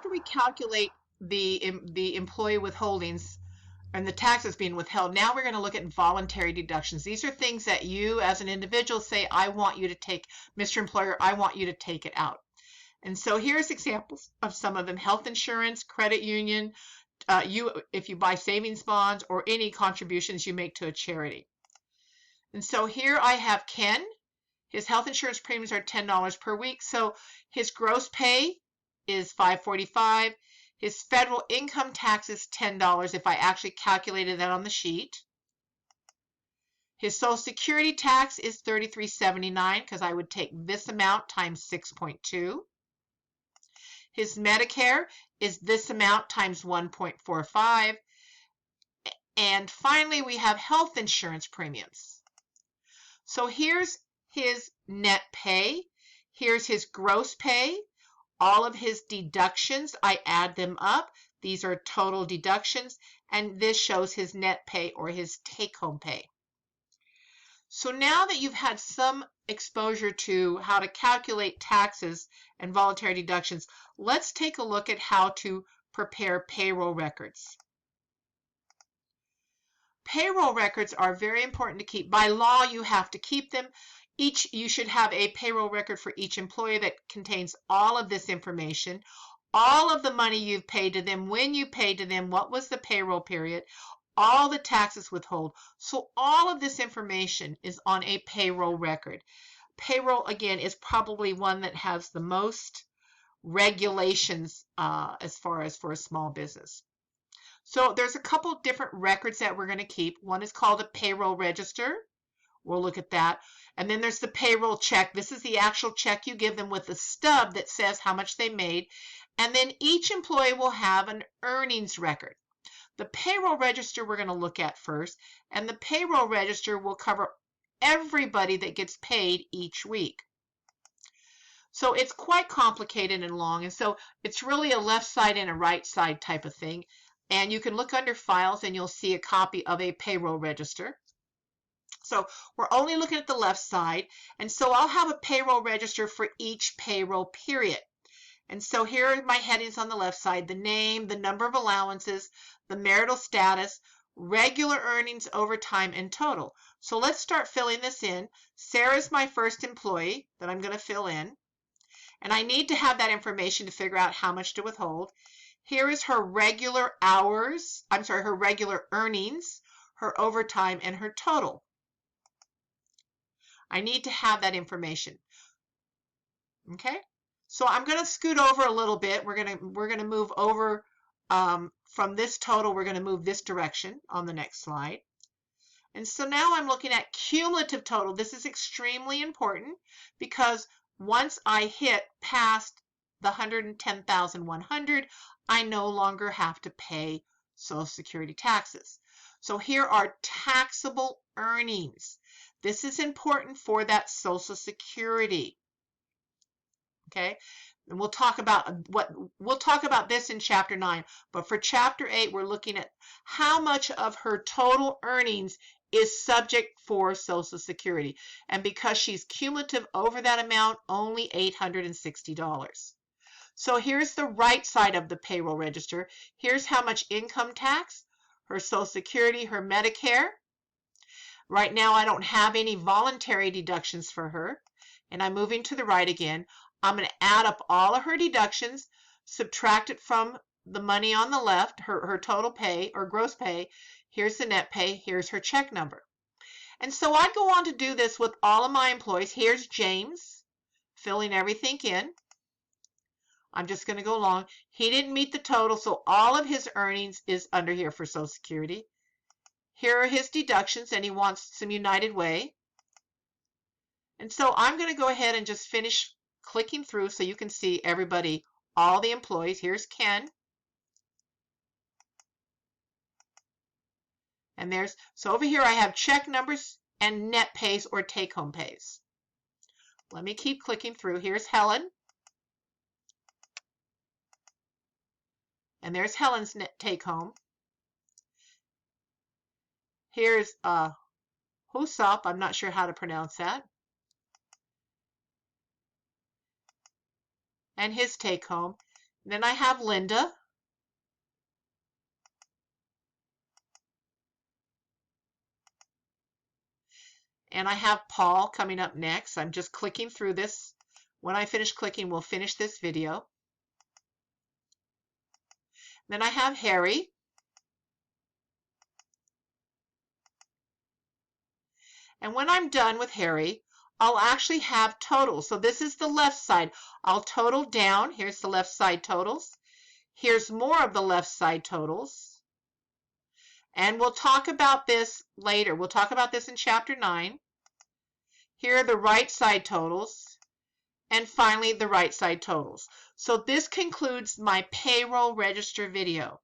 after we calculate the employee withholdings and the taxes being withheld, now we're going to look at voluntary deductions. These are things that you as an individual say, I want you to take, Mr. Employer, I want you to take it out. And so here's examples of some of them: health insurance, credit union, if you buy savings bonds, or any contributions you make to a charity. And so here I have Ken. His health insurance premiums are $10 per week. So his gross pay is $545. His federal income tax is $10 if I actually calculated that on the sheet. His Social Security tax is $33.79 because I would take this amount times 6.2. His Medicare is this amount times 1.45. And finally, we have health insurance premiums. So here's his net pay. Here's his gross pay. All of his deductions, I add them up. These are total deductions, and this shows his net pay or his take-home pay. So now that you've had some exposure to how to calculate taxes and voluntary deductions, let's take a look at how to prepare payroll records. Payroll records are very important to keep. By law, you have to keep them. You should have a payroll record for each employee that contains all of this information, all of the money you've paid to them, when you paid to them, what was the payroll period, all the taxes withheld. So all of this information is on a payroll record. Payroll, again, is probably one that has the most regulations as far as for a small business. So there's a couple different records that we're going to keep. One is called a payroll register. We'll look at that. And then there's the payroll check. This is the actual check you give them with a stub that says how much they made. And then each employee will have an earnings record. The payroll register we're going to look at first. And the payroll register will cover everybody that gets paid each week. So it's quite complicated and long. And so it's really a left side and a right side type of thing. And you can look under files and you'll see a copy of a payroll register. So we're only looking at the left side. And so I'll have a payroll register for each payroll period. And so here are my headings on the left side: the name, the number of allowances, the marital status, regular earnings, overtime, and total. So let's start filling this in. Sarah's my first employee that I'm going to fill in. And I need to have that information to figure out how much to withhold. Here is her regular hours, her regular earnings, her overtime, and her total. I need to have that information. Okay, so I'm going to scoot over a little bit. We're going to move over from this total. We're going to move this direction on the next slide. And so now I'm looking at cumulative total. This is extremely important because once I hit past the 110,100, I no longer have to pay Social Security taxes. So here are taxable earnings. This is important for that Social Security. Okay, and we'll talk about this in Chapter 9. But for Chapter 8, we're looking at how much of her total earnings is subject for Social Security. And because she's cumulative over that amount, only $860. So here's the right side of the payroll register. Here's how much income tax, her Social Security, her Medicare. Right now I don't have any voluntary deductions for her. And I'm moving to the right again. I'm going to add up all of her deductions, subtract it from the money on the left, her total pay or gross pay. Here's the net pay. Here's her check number. And so I go on to do this with all of my employees. Here's James, filling everything in. I'm just going to go along. He didn't meet the total, so all of his earnings is under here for Social Security. Here are his deductions, and he wants some United Way. And so I'm going to go ahead and just finish clicking through so you can see everybody, all the employees. Here's Ken. And so over here I have check numbers and net pays or take-home pays. Let me keep clicking through. Here's Helen. And there's Helen's net take-home. Here's Husop. I'm not sure how to pronounce that. And his take-home. Then I have Linda. And I have Paul coming up next. I'm just clicking through this. When I finish clicking, we'll finish this video. Then I have Harry. And when I'm done with Harry, I'll actually have totals. So this is the left side. I'll total down. Here's the left side totals. Here's more of the left side totals. And we'll talk about this later. We'll talk about this in Chapter 9. Here are the right side totals. And finally, the right side totals. So this concludes my payroll register video.